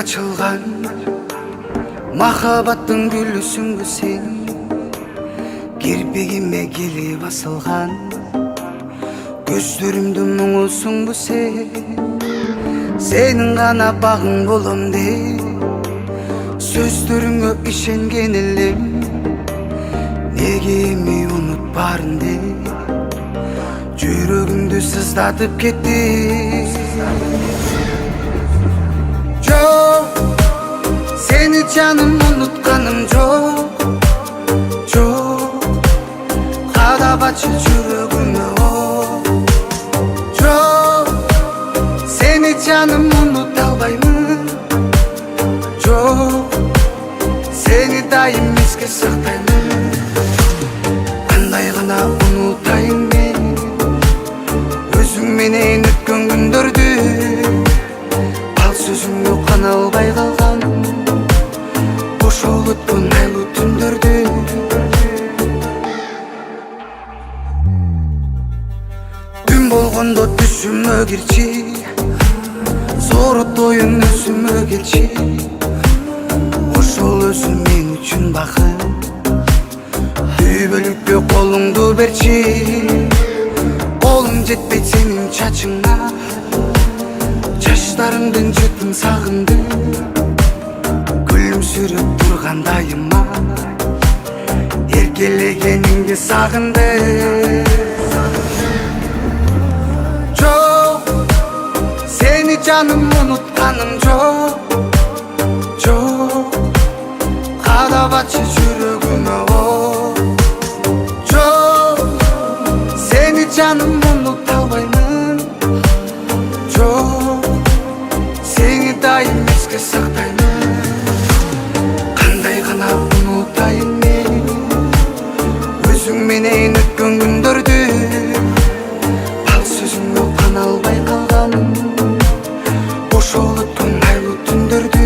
ачылган махабаттын гүлүсүңбү сен, кирпигиме келип асылган көздөрүмдүн мұңысыңбы сен. Сенин гана багың болом деп сөздөрүңө ишенген элем, неге эми унутпарын деп жүрөгүмдү сыздатып кетти. Жок, сени жаным унутканым жок, жок, кадабачы жүрөгүмө жок, сени жаным унута албаймын, жок, сени дайым эске сактаймын. Кандай гана унутайын мен өзүң менен өткөн күндөрдү, ал сөзүңдү кана албай калган ошол өткөн айлуу түндөрдү. Түн болгондо түсүмө кирчи, зорот оюн өзүмө келчи, ошол өзүң мен үчүн бакыт, дүйбөлүккө колуңду берчи. Колум жетпейт сенин чачыңа, чачтарыңдын жытын сагынды, күлүмсүрөп тургандайыма эркелегениңди сагынды. Жок, сени жаным унутканым жок, жок, кадабачы жүрөгүмө жок, сени жаным унута албаймын, жок, сени дайым эске сактаймын. Кандай гана унутайын мен өзүң менен өткөн күндөрдү, ал сөзүңдү кана албай калган ошол өткөн айлуу түндөрдү.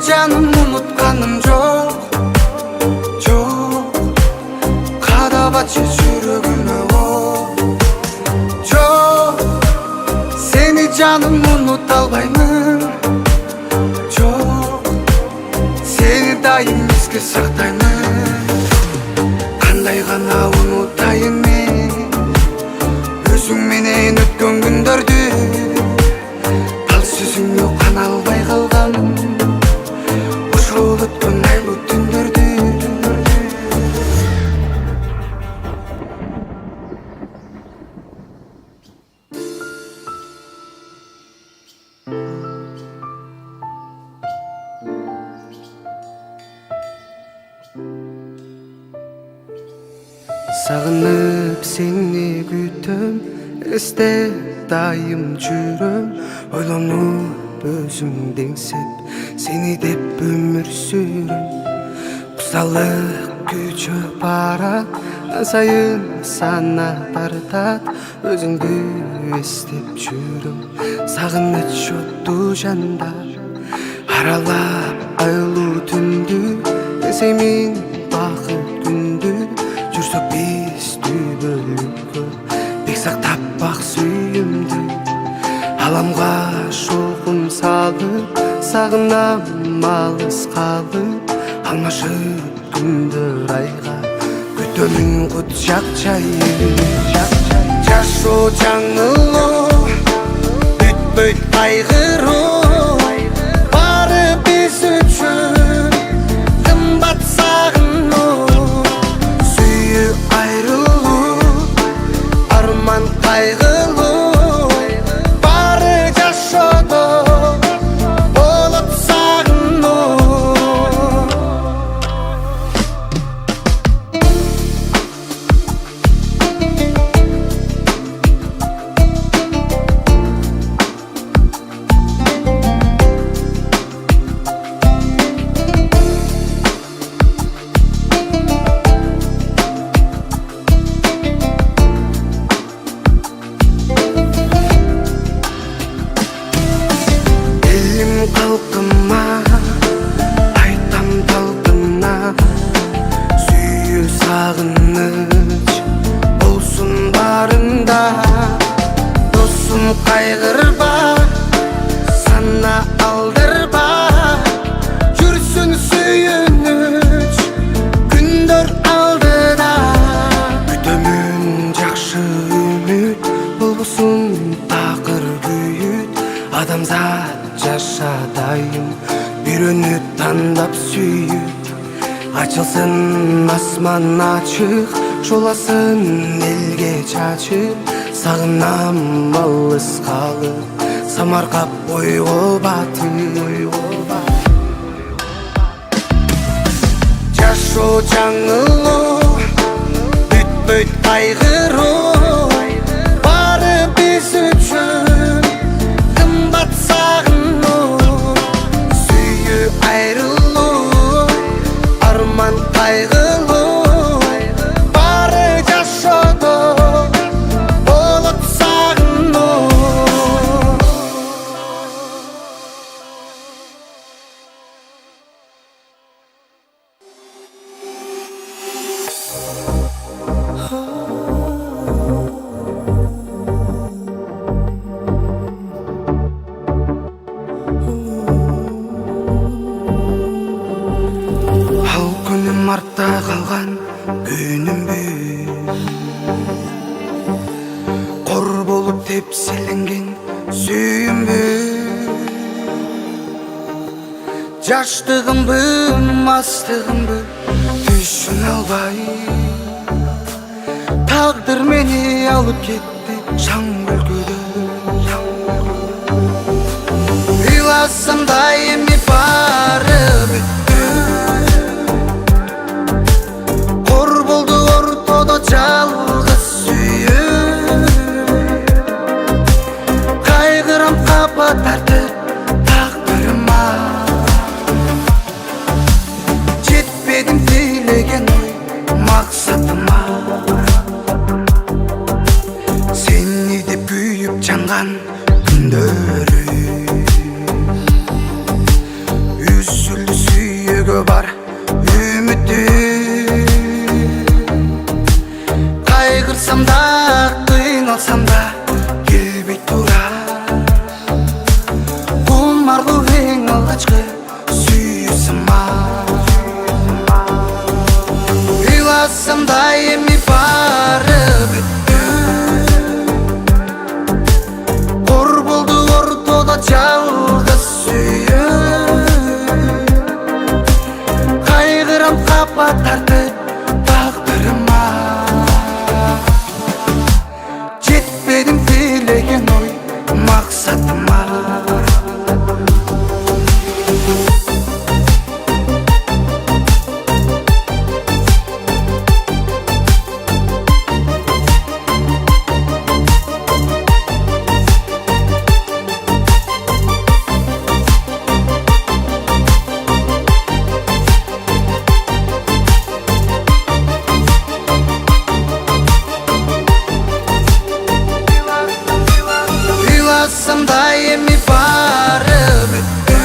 Жаным унутканым жок, жок, кадабачы жүрөгүмө жок, сени жаным унута албаймын, жок, сени дайым эске сактаймын. Кандай гана унутайын мен өзүң менен өткөн күндөрдү, ал сөзүңдү кана албай калган ошол өткөн айлуу түндөрдү. Сагынып сени күтөм, эсте дайым жүрөм, ойлонуп өзүмдү деңсеп сени деп өмүр сүрөм. Бузалык күчө барат, сайын сана тартат, өзүңдү эстеп жүрөм. Сагыныч отту жанда аралап айлуу түндү, эсеймин бакыт күндү, жүрсөк биз дүйбөлүккө бек сактап сүйүмдү. Аламга шолкун салып, сагынам алыс калып, алмашып күндөр айга, күтөмүн кут жак жайып. Жашоо жаңылоо, бүтпөйт кайгыруу, баары биз үчүн кымбат сагынуу. Сүйүп айрылуу, арман кайгылуу, кайгырба, сана алдырба, жүрсүн сүйүнүч күндөр алдыда. Күтөмүн жакшы үмүт, болбосун такыр күйүт. Адамзат жашадайым бирөөнү тандап сүйүп. Ачылсын асман ачык, жоласын элге чачып. Сагынам алыс калып, самаркап ойго батып. Жашоо жаңылоо, бүтпөйт кайгыруу, баары биз үчүн кымбат сагынуу. Сүйүү айрылуу, арман кайгылуу, баары жашоодо болот сагынуу. Ал күнүм артта калган күнүмбү, кор болуп тепселенген сүйүмбү. Жаштыгымбы, мастыгымбы түшүнө албай, тагдыр мени алып кетти шаң өлкөдө. Ыйласам да эми баары бүттү, кор болду ортодо жалгыз сүйүү. Кайгырам капа тартып тагдырыма, жетпедим тилеген ой максатыма. Сени деп күйүп жанган күндөрү, үзүлдү сүйүүгө бар үмүтү. Кайгырсам да, кыйналсам да келбей турат. Кумарлуу эң алгачкы сүйүү сымак. Ыйласам да эми баары бүттү, кор болду ортодо жалгыз сүйүү. Кайгырам капа тартып тагдырыма, жетпедим тилеген ой максатыма. Ыйласам да эми баары бүттү,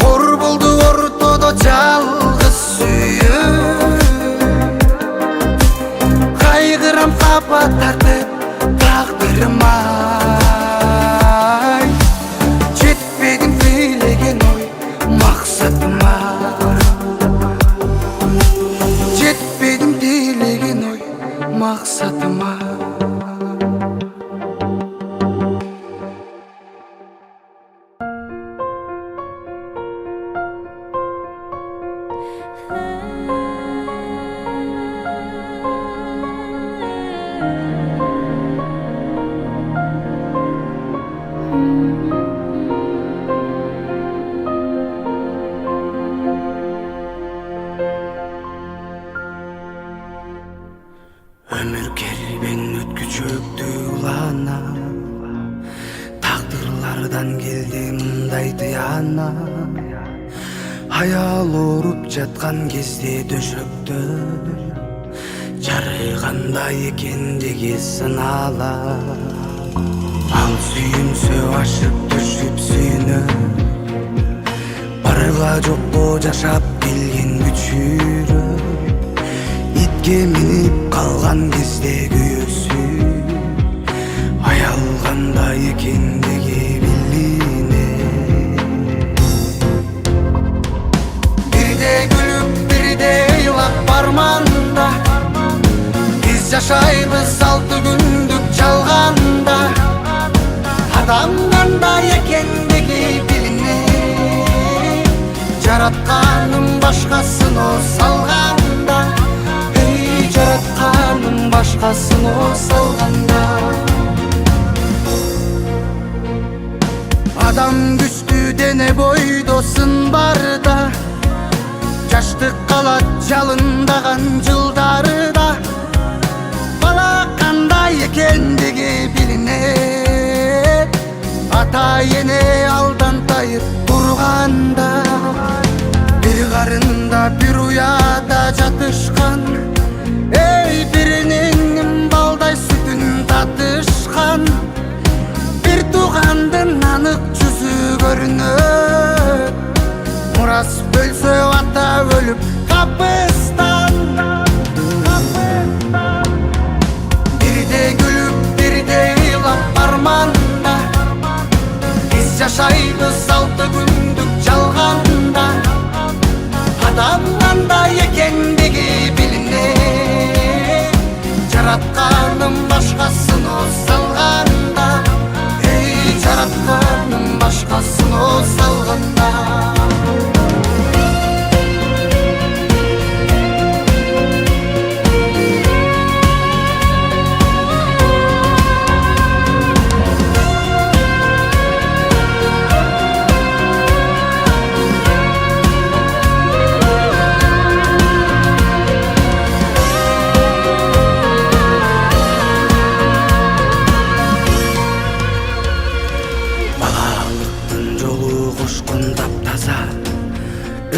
кор болду ортодо жалгыз сүйүү. Кайгырам капа тартып тагдырыма, жетпедим тилеген ой максатыма. Жетпедим тилеген ой максатыма. Өмүр кербен өткүчөктү улана, тагдырлардан келди мындай тыяна. Аял ооруп жаткан кезде дөшөктө, жарыгандай экендиги сынала. Ал сүйүнсө ашып түшүп сүйүнөт, барга жокко жашап келген күчүрөт. Итке минип калган кезде күйөөсү, жашайбыз 6 күндүк жалганда, адам кандай экендиги билине. Жаратканым башкасын салганда, эй, жаратканым башкасын салганда. Адам күчтүү дене бойдо сын барда, жаштык калат жалындаган жылдарда. Бала кандай экендиги билине. Ата эне алдан тайып турганда, бир карында бир уяда жатышкан, эй, биринин балдай сүтүн татышкан. Бир туугандын анык жүзү көрүнөт, мурас бөлсө ата өлүп кабыстан. Бирде күлүп, бирде ыйлап арманда, биз жашайбыз 6 күндүк жалганда. Адам кандай экендиги билине. Жаратканым башкасын салганда, эй, жаратканым башкасын салганда.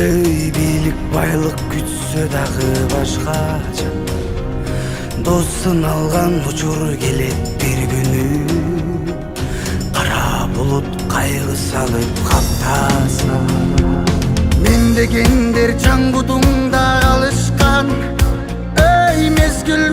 Эй, бийлик байлык күтсө дагы башкача, досын алган учур келет бир күнү. Кара булут кайгы салып каптаса, мен дегендер жан бутуңда калышкан, эй, мезгил